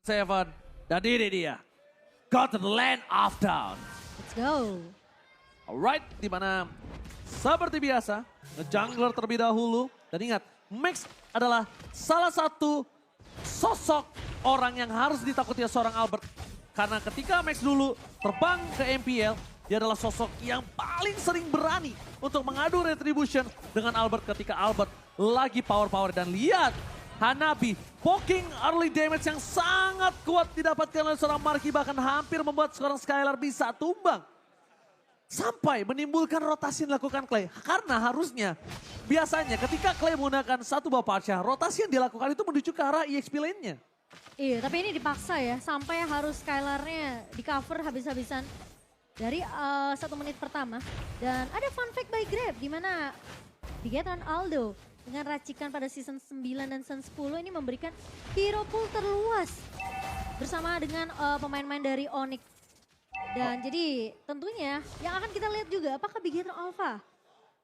Seven. Dan ini dia. Got to the land of down. Let's go. Alright, dimana seperti biasa, jungler terlebih dahulu. Dan ingat, Max adalah salah satu sosok orang yang harus ditakuti seorang Albert. Karena ketika Max dulu terbang ke MPL, dia adalah sosok yang paling sering berani untuk mengadu retribution dengan Albert ketika Albert lagi power-power. Dan lihat, Hanabi poking early damage yang sangat kuat didapatkan oleh seorang Marky, bahkan hampir membuat seorang Skylar bisa tumbang. Sampai menimbulkan rotasi yang dilakukan Clay. Karena harusnya, biasanya ketika Clay menggunakan satu buah Parcha, rotasi yang dilakukan itu menuju ke arah EXP lane-nya. Iya, tapi ini dipaksa ya, sampai harus Skylar-nya di cover habis-habisan dari 1 menit pertama. Dan ada fun fact by Grab, di mana Bigetron Aldo dengan racikan pada season 9 dan season 10 ini memberikan hero pool terluas bersama dengan pemain-pemain dari Onyx. Dan jadi tentunya yang akan kita lihat juga apakah Bigetron Alpha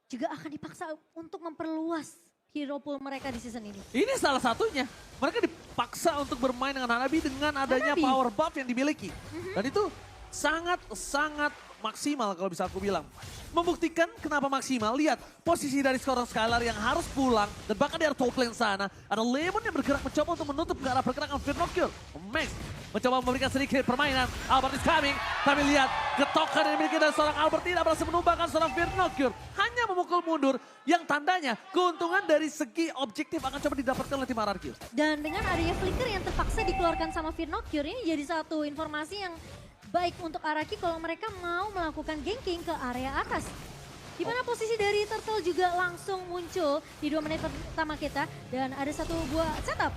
juga akan dipaksa untuk memperluas hero pool mereka di season ini. Ini salah satunya. Mereka dipaksa untuk bermain dengan Hanabi dengan adanya power buff yang dimiliki. Dan itu sangat-sangat maksimal kalau bisa aku bilang. Membuktikan kenapa maksimal, lihat posisi dari seorang Skylar yang harus pulang. Dan bahkan di arah top lane sana, ada Lemon yang bergerak mencoba untuk menutup ke arah pergerakan Firnocure. Max mencoba memberikan sedikit permainan, Albert is coming. Tapi lihat, getokan yang dimiliki dari seorang Albert tidak berhasil menumbangkan seorang Firnocure. Hanya memukul mundur, yang tandanya keuntungan dari segi objektif akan coba didapatkan oleh tim RRQ. Dan dengan adanya flicker yang terpaksa dikeluarkan sama Firnocure, ini jadi satu informasi yang baik untuk Araki kalau mereka mau melakukan ganking ke area atas. Di mana posisi dari Turtle juga langsung muncul di 2 menit pertama kita. Dan ada satu buah setup.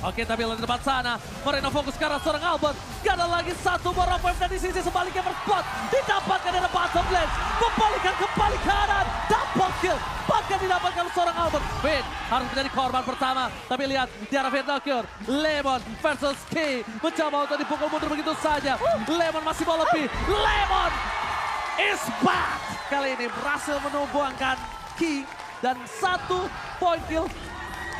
Oke, tapi di depan sana, Moreno fokus ke arah seorang Albert. Gak ada lagi satu buah rock wave dan di sisi sebaliknya berspot. Didapatkan dari bottom lane. Membalikan kembali ke kanan. Double kill. Bahkan didapatkan seorang Albert. Finn harus menjadi korban pertama. Tapi lihat, di arah Firnocure. Lemon versus Key. Mencoba untuk dipukul mundur begitu saja. Lemon masih mau lebih. Lemon is back. Kali ini berhasil menumbangkan Key. Dan 1 point kill.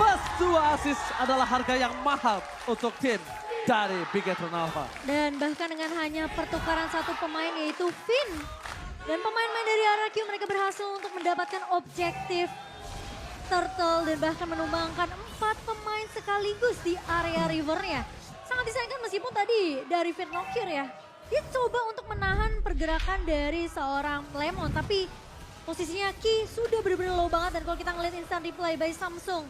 Plus 2 assist adalah harga yang mahal untuk tim dari Bigetron Alpha. Dan bahkan dengan hanya pertukaran satu pemain yaitu Finn. Dan pemain-pemain dari RRQ mereka berhasil untuk mendapatkan objektif Turtle dan bahkan menumbangkan 4 pemain sekaligus di area rivernya. Sangat disayangkan meskipun tadi dari Firnocure ya. Dia coba untuk menahan pergerakan dari seorang Lemon tapi posisinya Key sudah benar-benar low banget. Dan kalau kita ngeliat instant replay by Samsung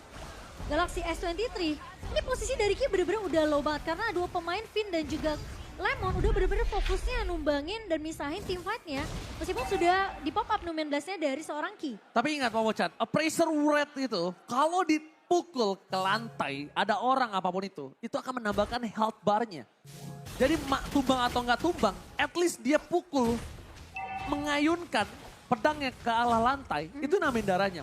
Galaxy S23, ini posisi dari Key bener-bener udah low banget karena 2 pemain Finn dan juga Lemon udah bener-bener fokusnya numbangin dan misahin team fight-nya. Meskipun sudah di pop up Numen Blast-nya dari seorang Key. Tapi ingat Momo Chan, Appraiser Red itu kalau dipukul ke lantai, ada orang apapun itu akan menambahkan health bar-nya. Jadi tumbang atau nggak tumbang, at least dia pukul, mengayunkan pedangnya ke arah lantai, itu nambahin darahnya.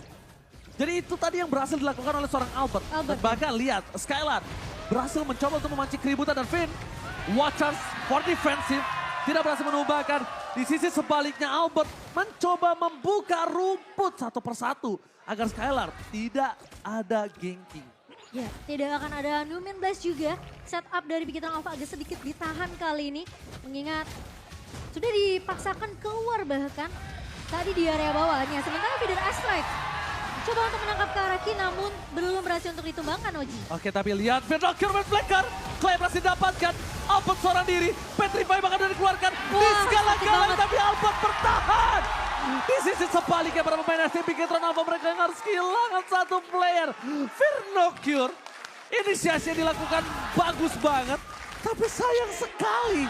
Jadi itu tadi yang berhasil dilakukan oleh seorang Albert. Dan bahkan lihat, Skylar berhasil mencoba untuk memancing keributan dan Finn. Watchers for defensive, tidak berhasil menumbangkan. Di sisi sebaliknya Albert mencoba membuka rumput satu persatu. Agar Skylar tidak ada ganking. Ya, tidak akan ada Numen Blast juga. Setup dari Bigetron Alpha agak sedikit ditahan kali ini. Mengingat sudah dipaksakan keluar bahkan tadi di area bawahnya. Sementara Feeder Astrike coba untuk menangkap ke Araki namun belum berhasil untuk ditumbangkan Oji. Oke, tapi lihat Firnocure main flicker. Clay berhasil dapatkan. Albert seorang diri. Petrify bahkan udah dikeluarkan. Di segala-galanya tapi Albert bertahan. Di sisi sebaliknya para pemain SC Bigetron Alpha mereka yang harus kehilangan satu player. Firnocure. Inisiasi yang dilakukan bagus banget. Tapi sayang sekali.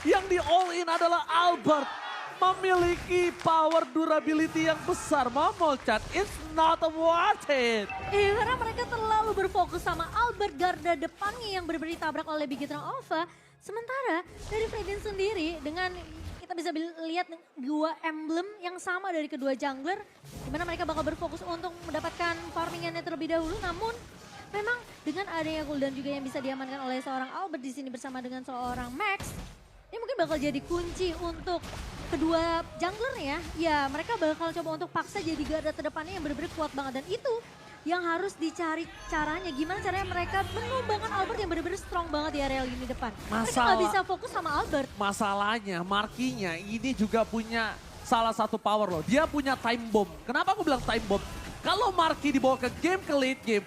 Yang di all in adalah Albert. Memiliki power durability yang besar. Momochan, it's not worth it. Karena mereka terlalu berfokus sama Albert garda depannya yang benar-benar ditabrak oleh Bigetron Alpha. Sementara dari Fredin sendiri dengan kita bisa lihat 2 emblem yang sama dari kedua jungler. Dimana mereka bakal berfokus untuk mendapatkan farmingannya terlebih dahulu. Namun memang dengan adanya cooldown juga yang bisa diamankan oleh seorang Albert di sini bersama dengan seorang Max. Ini mungkin bakal jadi kunci untuk kedua junglernya. Ya mereka bakal coba untuk paksa jadi garda terdepannya yang benar-benar kuat banget. Dan itu yang harus dicari caranya. Gimana caranya mereka menumbangkan Albert yang benar-benar strong banget di area lini depan. Mereka nggak bisa fokus sama Albert. Masalahnya, Markinya ini juga punya salah satu power loh. Dia punya time bomb. Kenapa aku bilang time bomb? Kalau Marki dibawa ke late game,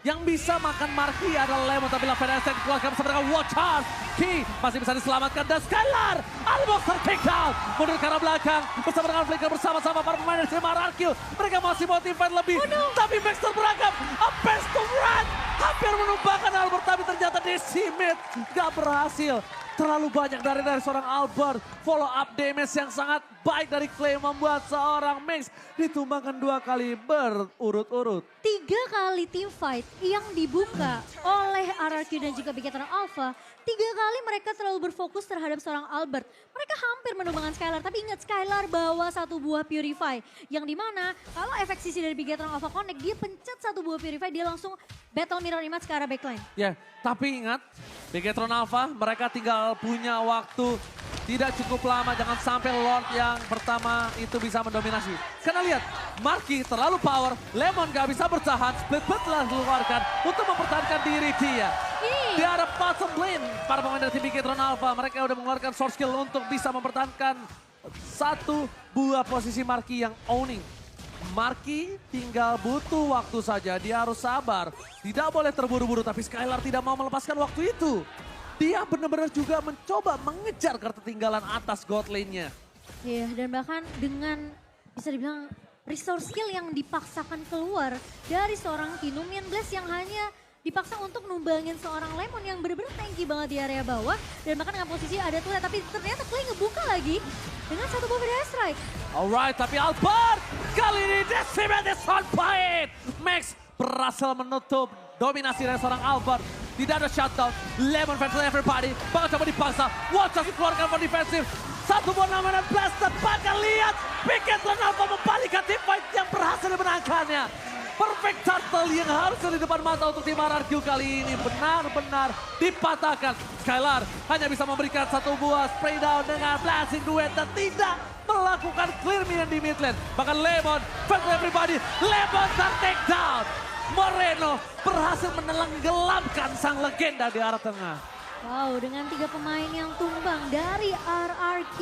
yang bisa makan Marki adalah Lemon, tapi Lavenas yang dikeluarkan bersama dengan Watch Out. Ki masih bisa diselamatkan dan Skylar almost take down. Mundur ke arah belakang bersama dengan Flicker bersama-sama para pemain dari tim RRQ. Mereka masih motivate lebih, tapi Max terperangkap. A best to run. Hampir menumbangkan Albert, tapi ternyata decimate. Gak berhasil. Terlalu banyak dari seorang Albert. Follow up damage yang sangat baik dari Clay membuat seorang Max ditumbangkan 2 kali berurut-urut. 3 kali team fight yang dibuka oleh RRQ dan juga Bigetron Alpha. 3 kali mereka terlalu berfokus terhadap seorang Albert. Mereka hampir menumbangkan Skylar, tapi ingat Skylar bawa 1 buah Purify. Yang dimana kalau efek sisi dari Bigetron Alpha Connect, dia pencet 1 buah Purify, dia langsung battle mirror image ke arah backline. Ya, tapi ingat Bigetron Alpha mereka tinggal punya waktu tidak cukup lama. Jangan sampai Lord yang pertama itu bisa mendominasi. Karena lihat, Marki terlalu power, Lemon gak bisa bertahan, Split telah dikeluarkan untuk mempertahankan diri dia. Di arah bottom lane, para pemain dari tim Bigetron Alpha, mereka udah mengeluarkan source skill untuk bisa mempertahankan 1 buah posisi Marki yang owning. Marki tinggal butuh waktu saja, dia harus sabar. Tidak boleh terburu-buru, tapi Skylar tidak mau melepaskan waktu itu. Dia benar-benar juga mencoba mengejar ketertinggalan atas god lane-nya. Iya, dan bahkan dengan bisa dibilang resource skill yang dipaksakan keluar dari seorang Kinumian Blast yang hanya dipaksa untuk numbangin seorang Lemon yang benar-benar tanky banget di area bawah. Dan bahkan dengan posisi ada turret, tapi ternyata Clay ngebuka lagi dengan 1 buah Fire Strike. Alright, tapi Albert kali ini Decimate is on point. Max berhasil menutup dominasi dari seorang Albert. Tidak ada shutdown, Lemon fans everybody, bakal coba dipaksa. Watch out dikeluarkan for defensive. 1 buah namanya Blast, tepat lihat. Bigetron Alpha membalikkan team fight yang berhasil dimenangkannya. Perfect turtle yang harusnya di depan mata untuk tim RRQ kali ini benar-benar dipatahkan. Skylar hanya bisa memberikan 1 buah spray down dengan blasting duet dan tidak melakukan clear minion di mid lane. Bahkan Lemon, fans everybody, Lemon take down. Moreno berhasil menenggelamkan sang legenda di arah tengah. Wow, dengan 3 pemain yang tumbang dari RRQ.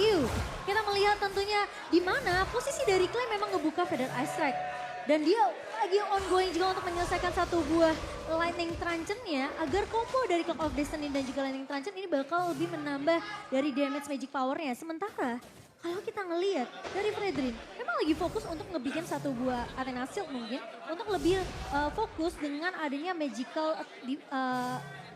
Kita melihat tentunya di mana posisi dari Clay memang ngebuka Feather Ice Strike. Dan dia lagi ongoing juga untuk menyelesaikan 1 buah Lightning Truncheon-nya agar combo dari Clock of Destiny dan juga Lightning Truncheon ini bakal lebih menambah dari damage magic power-nya. Sementara kalau kita ngelihat dari Fredrin, memang lagi fokus untuk ngebikin 1 buah Athena Shield mungkin. Untuk lebih fokus dengan adanya magical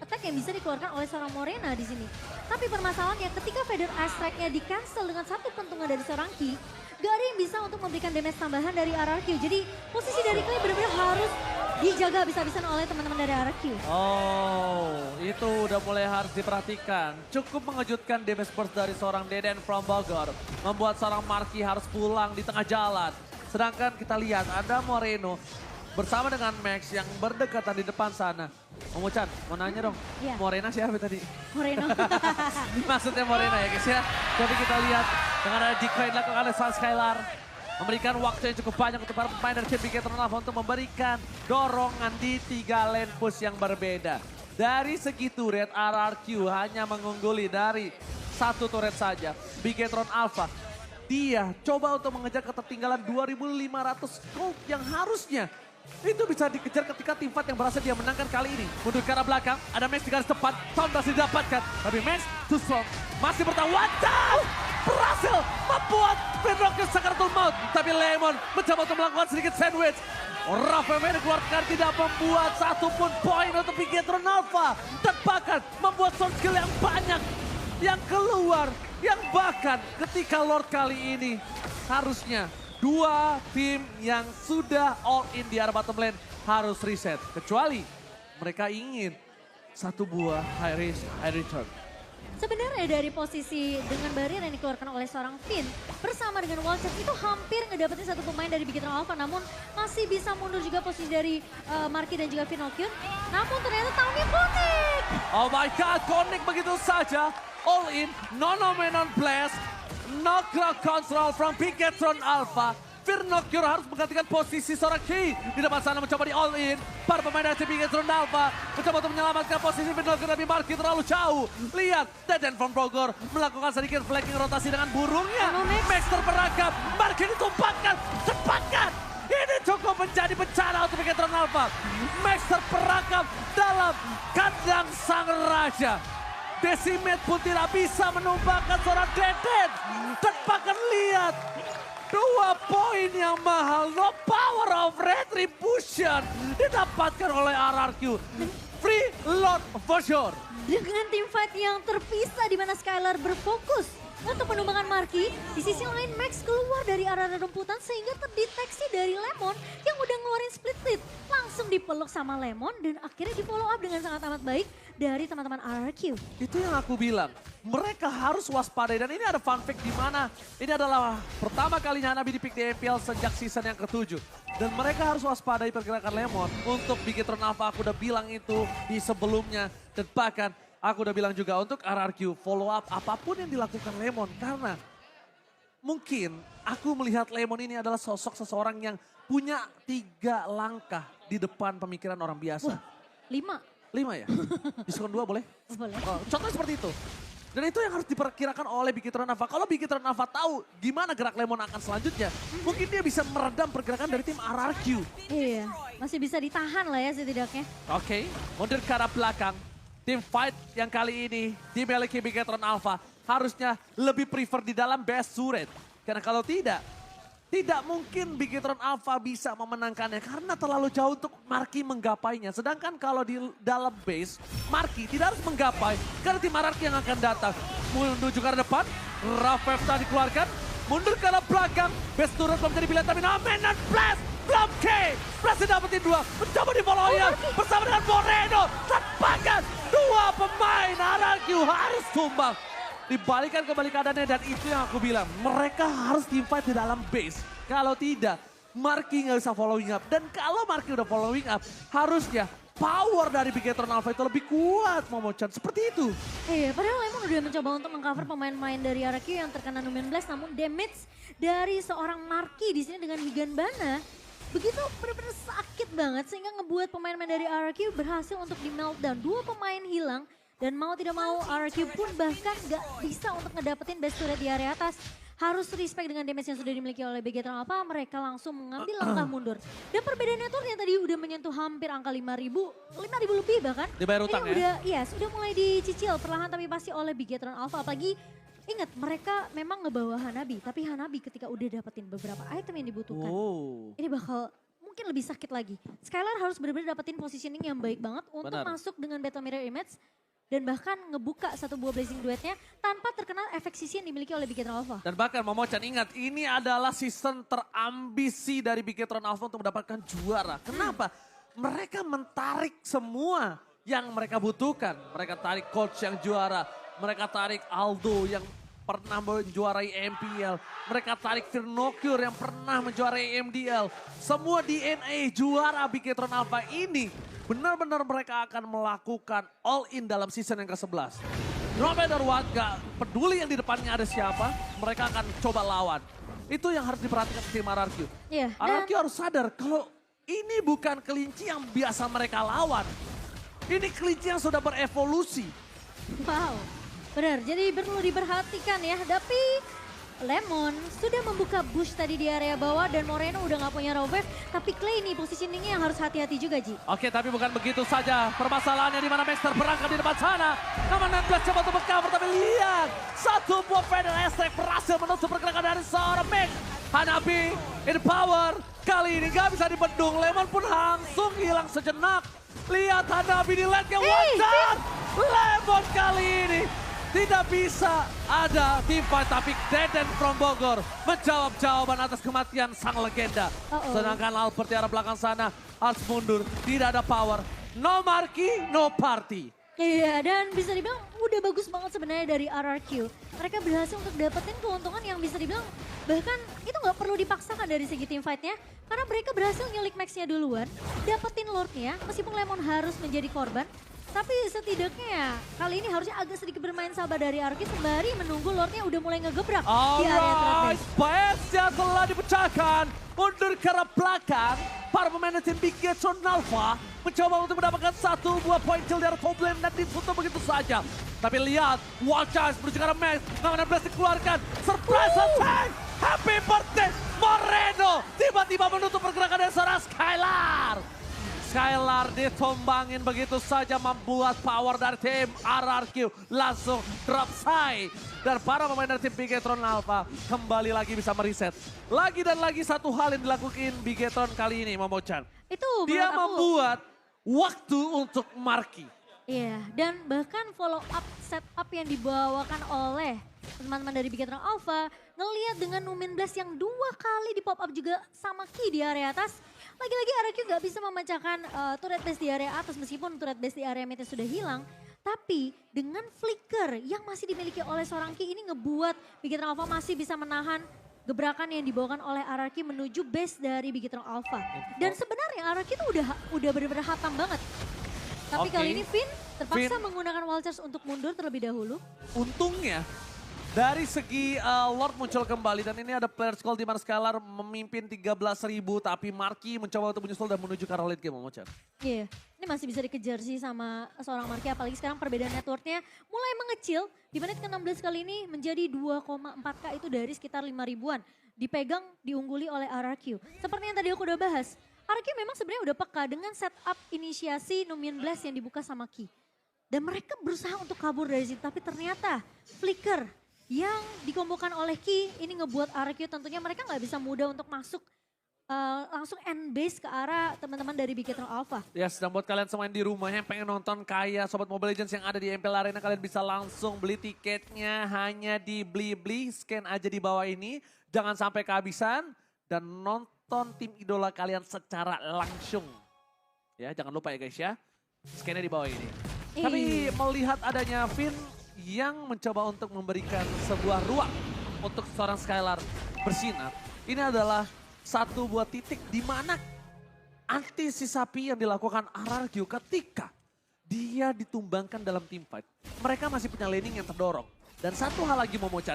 attack yang bisa dikeluarkan oleh seorang Morena di sini. Tapi permasalahannya ketika Feather Ice Strike-nya di-cancel dengan 1 pentungan dari seorang Ki, gak ada yang bisa untuk memberikan damage tambahan dari RRQ. Jadi posisi dari Clay benar-benar harus dijaga habis-habisan oleh teman-teman dari RRQ. Oh, itu udah mulai harus diperhatikan. Cukup mengejutkan damage burst dari seorang Deden from Bogor. Membuat seorang Marki harus pulang di tengah jalan. Sedangkan kita lihat ada Moreno bersama dengan Max yang berdekatan di depan sana. Om Ucan, mau nanya dong, Iya. Morena siapa tadi? Moreno. Maksudnya Morena ya guys ya. Tapi kita lihat dengan ada Jika yang dilakukan oleh Sun Skylar. Memberikan waktu yang cukup banyak untuk para pemain dari tim Bigetron Alpha untuk memberikan dorongan di 3 lane push yang berbeda. Dari segi turret, RRQ hanya mengungguli dari 1 turret saja. Bigetron Alpha, dia coba untuk mengejar ketertinggalan 2.500 gold yang harusnya itu bisa dikejar ketika tim fight yang berhasil dia menangkan kali ini. Mundur ke arah belakang, ada Max di garis depan, Tom berhasil didapatkan. Tapi Max too strong, masih bertahan, wadaw! Berhasil membuat Bedrocknya sakaratul maut. Tapi Lemon mencoba untuk melakukan sedikit sandwich. Rafael dikeluarkan tidak membuat 1 pun poin untuk Bigetron Alpha. Dan bahkan membuat sound skill yang banyak yang keluar. Yang bahkan ketika Lord kali ini harusnya 2 tim yang sudah all in di arah bottom lane harus reset. Kecuali mereka ingin 1 buah high risk, high return. Sebenarnya dari posisi dengan barrier yang dikeluarkan oleh seorang Finn bersama dengan Wallcheck itu hampir ngedapetin 1 pemain dari Bigetron Alpha, namun masih bisa mundur juga posisi dari Marki dan juga Finocchio. Namun ternyata Tami Connect. Oh my god, Connect begitu saja. All in, no blast, no crowd control from Bigetron Alpha. Firnocure harus menggantikan posisi seorang Key. Di depan sana mencoba di all in. Para pemain dari Bigetron Alpha mencoba untuk menyelamatkan posisi Firnocure, tapi Marky terlalu jauh. Lihat, Deden from Bogor melakukan sedikit flanking rotasi dengan burungnya. Max terperangkap, Marky ditumpahkan, sepakat. Ini cukup menjadi bencana untuk Bigetron Alpha. Max terperangkap dalam kandang sang raja. Decimate pun tidak bisa menumbangkan seorang Deden. Dan bahkan lihat, 2 poin yang mahal, no power of retribution didapatkan oleh RRQ. Free Lord for sure. Dengan tim fight yang terpisah di mana Skylar berfokus untuk penumbangan Marky, di sisi lain Max keluar dari area rumputan sehingga terdeteksi dari Lemon yang udah ngeluarin split lead. Langsung dipeluk sama Lemon dan akhirnya di follow up dengan sangat amat baik dari teman-teman RRQ. Itu yang aku bilang, mereka harus waspadai dan ini ada fun fact di mana ini adalah pertama kalinya Hanabi di-pick di MPL sejak season yang ke-7. Dan mereka harus waspadai pergerakan Lemon untuk Bigetron Alpha, aku udah bilang itu di sebelumnya. Dan bahkan aku udah bilang juga untuk RRQ follow up apapun yang dilakukan Lemon. Karena mungkin aku melihat Lemon ini adalah sosok seseorang yang punya 3 langkah di depan pemikiran orang biasa. 5. 5 ya? Diskon 2 boleh? Boleh. Contohnya seperti itu. Dan itu yang harus diperkirakan oleh Bigetron Alpha. Kalau Bigetron Alpha tahu gimana gerak Lemon akan selanjutnya, mungkin dia bisa meredam pergerakan dari tim RRQ. Iya, masih bisa ditahan lah ya setidaknya. Oke, mundur ke arah belakang. Tim fight yang kali ini dimiliki Bigetron Alpha harusnya lebih prefer di dalam best turret. Karena kalau tidak mungkin Bigetron Alpha bisa memenangkannya karena terlalu jauh untuk Marky menggapainya. Sedangkan kalau di dalam base, Marky tidak harus menggapai karena tim RRQ yang akan datang. Menuju ke arah depan, Rafef tadi dikeluarkan, mundur ke arah belakang. Best turret belum jadi pilihan tapi Nomen dan Blast belum K. Blast dapetin 2, mencoba di follow bersama dengan Moreno. Tepakan 2 pemain RRQ harus tumbang. Dibalikan kembali keadaannya dan itu yang aku bilang. Mereka harus team fight di dalam base. Kalau tidak, Marky nggak bisa following up. Dan kalau Marky udah following up, harusnya power dari Bigetron Alpha itu lebih kuat, Momochan. Seperti itu. Iya, padahal Lemon udah mencoba untuk mengcover pemain-pemain dari RRQ yang terkena Numen Blast. Namun damage dari seorang Marky di sini dengan Higanbana begitu benar-benar sakit banget. Sehingga ngebuat pemain-pemain dari RRQ berhasil untuk di meltdown. 2 pemain hilang. Dan mau tidak mau RRQ pun bahkan gak bisa untuk ngedapetin best turret di area atas. Harus respect dengan damage yang sudah dimiliki oleh Bigetron Alpha, mereka langsung mengambil langkah mundur. Dan perbedaannya tuh yang tadi udah menyentuh hampir angka 5.000 lebih bahkan. Dibayar utang ya? Sudah mulai dicicil perlahan tapi pasti oleh Bigetron Alpha. Apalagi ingat mereka memang ngebawa Hanabi, tapi Hanabi ketika udah dapetin beberapa item yang dibutuhkan. Ini bakal mungkin lebih sakit lagi. Skylar harus benar-benar dapetin positioning yang baik banget untuk masuk dengan Battle Mirror Image. Dan bahkan ngebuka 1 buah Blazing Duetnya tanpa terkena efek sisi yang dimiliki oleh Bigetron Alpha. Dan bahkan Momochan ingat, ini adalah season terambisi dari Bigetron Alpha untuk mendapatkan juara. Kenapa? Mereka mentarik semua yang mereka butuhkan. Mereka tarik coach yang juara, mereka tarik Aldo yang pernah menjuarai MPL. Mereka tarik Firnocure yang pernah menjuarai MDL. Semua DNA juara Bigetron Alpha ini benar-benar mereka akan melakukan all in dalam season yang ke-11. No matter what, gak peduli yang di depannya ada siapa, mereka akan coba lawan. Itu yang harus diperhatikan tim RRQ. Iya, RRQ harus sadar kalau ini bukan kelinci yang biasa mereka lawan. Ini kelinci yang sudah berevolusi. Wow, benar. Jadi perlu diperhatikan ya. Tapi Lemon sudah membuka bush tadi di area bawah dan Moreno udah gak punya Rovef. Tapi Clay nih positioningnya yang harus hati-hati juga Ji. Oke, tapi bukan begitu saja permasalahannya di mana Max terperangkap di depan sana. Nomor 16 coba untuk cover tapi lihat. 1 buah Feather Astrek berhasil menutup pergerakan dari seorang Max. Hanabi in power. Kali ini gak bisa dibendung. Lemon pun langsung hilang sejenak. Lihat Hanabi di lane-nya wajar. Lemon kali ini tidak bisa ada team fight, tapi Deden from Bogor menjawab jawaban atas kematian sang legenda. Sedangkan Albert di arah belakang sana harus mundur, tidak ada power. No Marky, no party. Iya, dan bisa dibilang udah bagus banget sebenarnya dari RRQ. Mereka berhasil untuk dapetin keuntungan yang bisa dibilang bahkan itu nggak perlu dipaksakan dari segi team fight-nya. Karena mereka berhasil nyulik Max-nya duluan, dapetin Lord-nya, meskipun Lemon harus menjadi korban. Tapi setidaknya kali ini harusnya agak sedikit bermain sabar dari Arki sembari menunggu Lordnya udah mulai ngegebrak di area threat Alright, base. PS-nya telah dipecahkan. Mundur ke arah belakang. Para pemain tim Bigetron Alpha mencoba untuk mendapatkan satu buah poin kill dari top lane dan ditutup begitu saja. Tapi lihat, Wild Chance menuju ke arah Max. Ngamen Blast dikeluarkan. Surprise attack! Happy birthday Moreno! Tiba-tiba menutup pergerakan dari seorang Skylar. Skylar ditumbangin begitu saja membuat power dari tim RRQ langsung drop side. Dan para pemain dari tim Bigetron Alpha kembali lagi bisa meriset. Lagi dan lagi satu hal yang dilakukan Bigetron kali ini, Momo-chan. Itu Dia menurut aku, membuat waktu untuk Marky. iya, dan bahkan follow up setup yang dibawakan oleh teman-teman dari Bigetron Alpha ngelihat dengan Numin Blast yang 2 kali di pop up juga sama Ki di area atas. Lagi-lagi RRQ nggak bisa memecahkan turret base di area atas meskipun turret base di area mid sudah hilang. Tapi dengan flicker yang masih dimiliki oleh seorang Ki ini ngebuat Bigetron Alpha masih bisa menahan gebrakan yang dibawakan oleh RRQ menuju base dari Bigetron Alpha. Dan sebenarnya RRQ itu udah benar-benar hatam banget. Tapi Oke. kali ini Finn terpaksa Finn. menggunakan wall charge untuk mundur terlebih dahulu. Untungnya dari segi Lord muncul kembali dan ini ada player call di mana Skylar memimpin 13.000 tapi Marky mencoba untuk menyusul dan menuju ke arah late game, Momo-chan. Iya, ini masih bisa dikejar sih sama seorang Marky apalagi sekarang perbedaan networknya mulai mengecil. Di menit ke-16 kali ini menjadi 2,4K itu dari sekitar 5 ribuan. Dipegang, diungguli oleh RRQ. Seperti yang tadi aku udah bahas, RRQ memang sebenarnya udah peka dengan setup inisiasi Numian Blast yang dibuka sama Ki. Dan mereka berusaha untuk kabur dari situ tapi ternyata flicker yang dikombokan oleh Ki ini ngebuat RRQ tentunya mereka nggak bisa mudah untuk masuk langsung end base ke arah teman-teman dari Bigetron Alpha. Yes, dan buat kalian semua yang di rumah yang pengen nonton kayak Sobat Mobile Legends yang ada di MPL Arena, kalian bisa langsung beli tiketnya hanya di Blibli, scan aja di bawah ini. Jangan sampai kehabisan dan nonton tim idola kalian secara langsung. Ya, jangan lupa ya guys ya, scan-nya di bawah ini. Tapi melihat adanya Finn yang mencoba untuk memberikan sebuah ruang untuk seorang Skylar bersinar. Ini adalah satu buah titik di mana antisipasi yang dilakukan RRQ ketika dia ditumbangkan dalam team fight. Mereka masih punya laning yang terdorong. Dan satu hal lagi Momo-chan,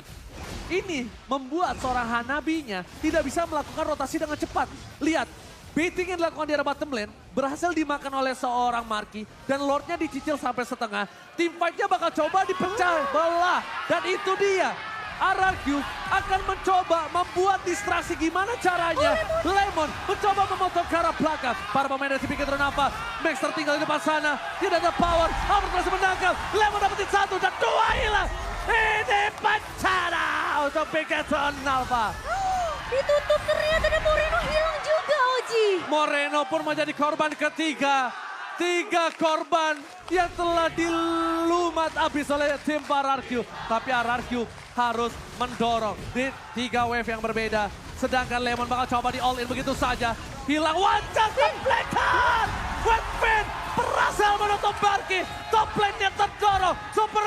ini membuat seorang Hanabinya tidak bisa melakukan rotasi dengan cepat. Lihat, baiting yang dilakukan di arah bottom lane berhasil dimakan oleh seorang Marky dan Lordnya dicicil sampai setengah. Team fight-nya bakal coba dipecah belah dan itu dia. RRQ akan mencoba membuat distraksi gimana caranya. Lemon mencoba memotong ke arah belakang. Para pemain dari Bigetron Alpha. Max tertinggal di depan sana. Tidak ada power. Albert berhasil menangkap. Lemon dapetin 1 dan 2 hilang. Ini bencana untuk Bigetron Alpha. Ditutup ternyata dan Moreno hilang juga Oji. Moreno pun menjadi korban ketiga. 3 korban yang telah dilumat habis oleh tim RRQ. Tapi RRQ harus mendorong di 3 wave yang berbeda. Sedangkan Lemon bakal coba di all in begitu saja. Hilang wajah Blackheart. Webpin berhasil menutup Marky. Top lane-nya terdorong. Super